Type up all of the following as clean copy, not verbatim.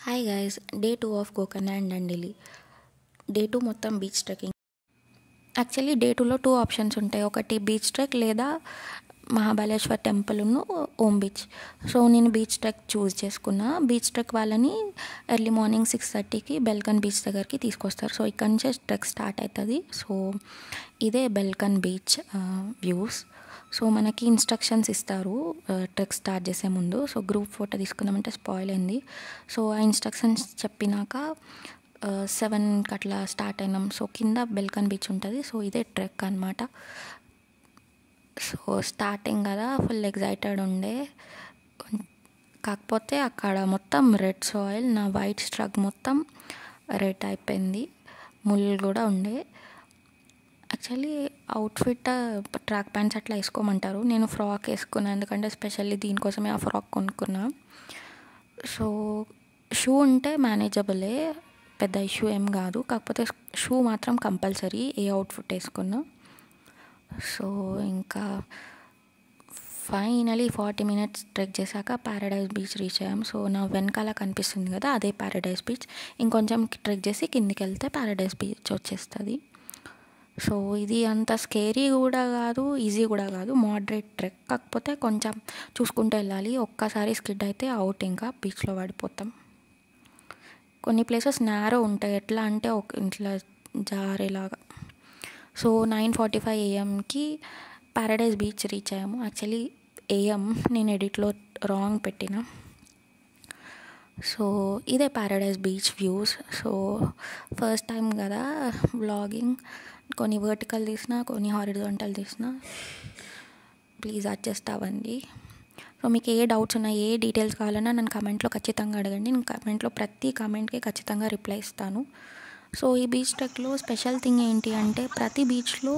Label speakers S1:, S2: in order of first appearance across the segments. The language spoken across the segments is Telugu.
S1: Hi guys, day 2 of Gokarna and Dandeli. Day 2 మొత్తం బీచ్ ట్రెక్కింగ్. యాక్చువల్లీ డే 2లో 2 ఆప్షన్స్ ఉంటాయి. ఒకటి బీచ్ ట్రెక్ లేదా మహాబలేశ్వర్ టెంపుల్ను ఓమ్ బీచ్. సో నేను బీచ్ ట్రెక్ చూస్ చేసుకున్నా. బీచ్ ట్రెక్ వాళ్ళని ఎర్లీ మార్నింగ్ 6:30కి బెల్కన్ బీచ్ దగ్గరికి తీసుకొస్తారు. సో ఇక్కడ నుంచే ట్రెక్ స్టార్ట్ అవుతుంది. సో ఇదే బెల్కన్ బీచ్ వ్యూస్. సో మనకి ఇన్స్ట్రక్షన్స్ ఇస్తారు ట్రెక్ స్టార్ట్ చేసే ముందు. సో గ్రూప్ ఫోటో తీసుకున్నామంటే స్పాయిల్ అయింది. సో ఆ ఇన్స్ట్రక్షన్స్ చెప్పినాక 7కి అట్లా స్టార్ట్ అయినాం. సో కింద బెల్కన్ బీచ్ ఉంటుంది. సో ఇదే ట్రెక్ అనమాట. సో స్టార్టింగ్ కదా ఫుల్ ఎగ్జైటెడ్ ఉండే. కాకపోతే అక్కడ మొత్తం రెడ్ సాయిల్, నా వైట్ స్ట్రగ్ మొత్తం రెడ్ అయిపోయింది. ముళ్ళు కూడా ఉండే. యాక్చువల్లీ అవుట్ఫిట్ ట్రాక్ ప్యాంట్స్ అట్లా వేసుకోమంటారు. నేను ఫ్రాక్ వేసుకున్నాను, ఎందుకంటే స్పెషల్లీ దీనికోసమే ఆ ఫ్రాక్ కొనుక్కున్నా. సో షూ ఉంటే మేనేజబులే, పెద్ద ఇష్యూ ఏం కాదు. కాకపోతే షూ మాత్రం కంపల్సరీ ఏ అవుట్ఫిట్ వేసుకున్నా. సో ఇంకా ఫైనలీ 40 minutes ట్రెక్ చేశాక ప్యారడైజ్ బీచ్ రీచ్ అయ్యాం. సో నా వెనకాల కనిపిస్తుంది కదా, అదే ప్యారడైజ్ బీచ్. ఇంకొంచెం ట్రెక్ చేసి కిందికి వెళ్తే ప్యారడైజ్ బీచ్ వచ్చేస్తుంది. సో ఇది అంత స్కేరీ కూడా కాదు, ఈజీ కూడా కాదు, మోడరేట్ ట్రెక్. కాకపోతే కొంచెం చూసుకుంటూ వెళ్ళాలి. ఒక్కసారి స్కిడ్ అయితే అవుట్, ఇంకా బీచ్లో పడిపోతాం. కొన్ని ప్లేసెస్ నేరో ఉంటాయి, ఎట్లా అంటే ఇట్లా జారేలాగా. So 9:45 AM Paradise Beach reach అయ్యాము. యాక్చువల్లీ AM నేను ఎడిట్లో రాంగ్ పెట్టిన. సో ఇదే Paradise Beach views. So first time కదా వ్లాగింగ్, కొన్ని వర్టికల్ తీసిన, కొన్ని హారిజాంటల్ తీసిన. ప్లీజ్ అడ్జస్ట్ అవ్వండి. సో మీకు ఏ డౌట్స్ ఉన్నా, ఏ డీటెయిల్స్ కావాలన్నా నన్ను కమెంట్లో ఖచ్చితంగా అడగండి. నేను కమెంట్లో ప్రతి కమెంట్కి ఖచ్చితంగా రిప్లై ఇస్తాను. సో ఈ బీచ్ ట్రెక్లో స్పెషల్ థింగ్ ఏంటి అంటే, ప్రతి బీచ్లో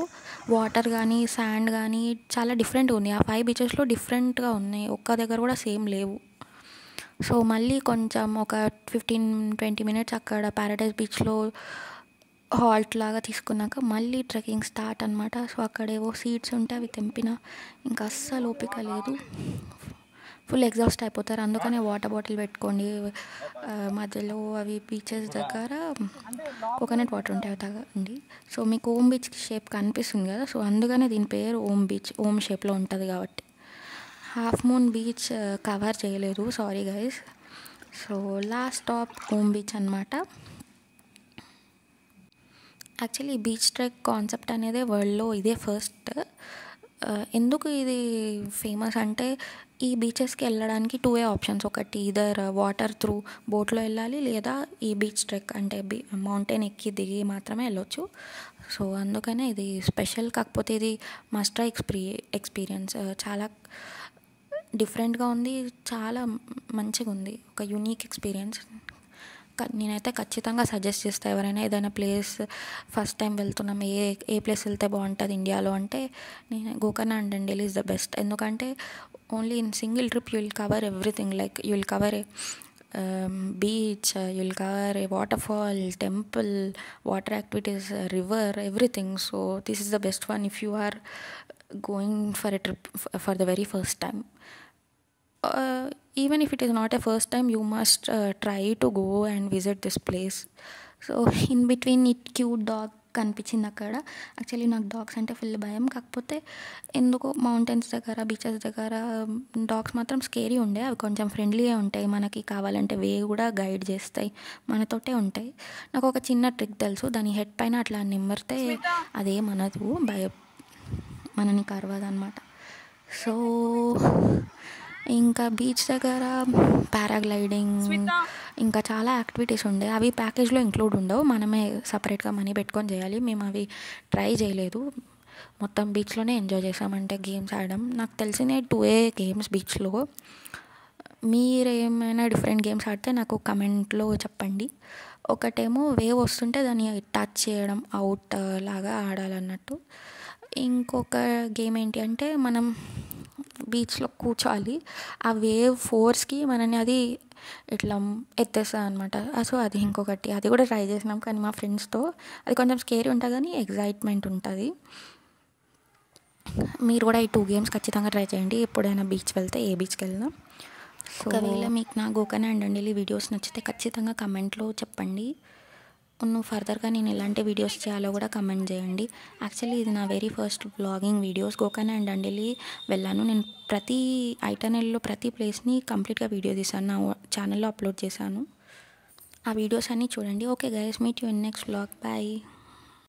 S1: వాటర్ కానీ శాండ్ కానీ చాలా డిఫరెంట్గా ఉన్నాయి. ఆ 5 బీచెస్లో డిఫరెంట్గా ఉన్నాయి, ఒక్క దగ్గర కూడా సేమ్ లేవు. సో మళ్ళీ కొంచెం ఒక 15-20 minutes అక్కడ ప్యారడైజ్ బీచ్లో హాల్ట్ లాగా తీసుకున్నాక మళ్ళీ ట్రెక్కింగ్ స్టార్ట్ అనమాట. సో అక్కడ ఏవో సీట్స్ ఉంటే అవి తెంపిన, ఇంకా అస్సలు ఓపిక లేదు, ఫుల్ ఎగ్జాస్ట్ అయిపోతారు. అందుకనే వాటర్ బాటిల్ పెట్టుకోండి. మధ్యలో అవి బీచెస్ దగ్గర కోకోనట్ వాటర్ ఉంటాయి, అవి తాగండి. సో మీకు ఓమ్ బీచ్ షేప్ కనిపిస్తుంది కదా, సో అందుకనే దీని పేరు ఓమ్ బీచ్, ఓమ్ షేప్లో ఉంటుంది కాబట్టి. హాఫ్ మూన్ బీచ్ కవర్ చేయలేదు, sorry guys. So last stop ohm beach అనమాట. యాక్చువల్లీ బీచ్ ట్రెక్ కాన్సెప్ట్ అనేది వరల్డ్లో ఇదే ఫస్ట్. ఎందుకు ఇది ఫేమస్ అంటే, ఈ బీచెస్కి వెళ్ళడానికి 2 ఆప్షన్స్. ఒకటి ఇదర్ వాటర్ త్రూ బోట్లో వెళ్ళాలి, లేదా ఈ బీచ్ ట్రెక్ అంటే మౌంటైన్ ఎక్కి దిగి మాత్రమే వెళ్ళొచ్చు. సో అందుకనే ఇది స్పెషల్. కాకపోతే ఇది మస్ట్ ట్రై ఎక్స్పీరియన్స్. చాలా డిఫరెంట్గా ఉంది, చాలా మంచిగా ఉంది, ఒక యూనిక్ ఎక్స్పీరియన్స్. నేనైతే ఖచ్చితంగా సజెస్ట్ చేస్తాను. ఎవరైనా ఏదైనా ప్లేస్ ఫస్ట్ టైం వెళ్తున్నాం, ఏ ప్లేస్ వెళ్తే బాగుంటుంది ఇండియాలో అంటే, నేను Gokarna and Dandeli is the best. ఎందుకంటే only in single trip you will cover everything. Like you will cover a beach, you will cover a waterfall, temple, water activities, river, everything. So this is the best one if you are going for a trip for the very first time. Even if it is not a first time, you must try to go and visit this place. So in between it cute dog కనిపించింది అక్కడ. యాక్చువల్లీ నాకు డాగ్స్ అంటే ఫుల్ భయం. కాకపోతే ఎందుకో మౌంటైన్స్ దగ్గర, బీచెస్ దగ్గర డాగ్స్ మాత్రం స్కేరీ ఉండే. అవి కొంచెం ఫ్రెండ్లీగా ఉంటాయి, మనకి కావాలంటే వే కూడా గైడ్ చేస్తాయి, మనతోటే ఉంటాయి. నాకు ఒక చిన్న ట్రిక్ తెలుసు, దాని హెడ్ పైన అట్లా నిమ్మరితే అదేమనదు, మనని కరవదు అనమాట. సో ఇంకా బీచ్ దగ్గర పారాగ్లైడింగ్, ఇంకా చాలా యాక్టివిటీస్ ఉండే. అవి ప్యాకేజ్లో ఇంక్లూడ్ ఉండవు, మనమే సపరేట్గా మనీ పెట్టుకొని చేయాలి. మేము అవి ట్రై చేయలేదు, మొత్తం బీచ్లోనే ఎంజాయ్ చేసామంటే గేమ్స్ ఆడడం. నాకు తెలిసిన 2 గేమ్స్ బీచ్లో. మీరేమైనా డిఫరెంట్ గేమ్స్ ఆడితే నాకు కమెంట్లో చెప్పండి. ఒకటేమో వేవ్ వస్తుంటే దాన్ని టచ్ చేయడం, అవుట్ లాగా ఆడాలన్నట్టు. ఇంకొక గేమ్ ఏంటి అంటే, మనం బీచ్లో కూర్చోవాలి, ఆ వేవ్ ఫోర్స్కి మనని అది ఇట్లా ఎత్తేస్తుంది అనమాట. సో అది ఇంకొకటి, అది కూడా ట్రై చేసినాం కానీ మా ఫ్రెండ్స్తో. అది కొంచెం స్కేరీ ఉంటుంది కానీ ఎగ్జైట్మెంట్ ఉంటుంది. మీరు కూడా ఈ 2 గేమ్స్ ఖచ్చితంగా ట్రై చేయండి ఎప్పుడైనా బీచ్ వెళ్తే, ఏ బీచ్కి వెళ్ళినా. సో ఒకవేళ మీకు నా గోకర్ణ అండ్ దండేలి వీడియోస్ నచ్చితే ఖచ్చితంగా కమెంట్లో చెప్పండి. ఫర్దర్గా నేను ఎలాంటి వీడియోస్ చేయాలో కూడా కమెంట్ చేయండి. యాక్చువల్లీ ఇది నా very first vlogging videos. Gokarna and Dandeli వెళ్ళాను నేను. ప్రతి ఐటనరీలో ప్రతి ప్లేస్ని కంప్లీట్గా వీడియో తీసాను, నా ఛానల్లో అప్లోడ్ చేశాను. ఆ వీడియోస్ అన్నీ చూడండి. Okay guys, meet you in next vlog. Bye.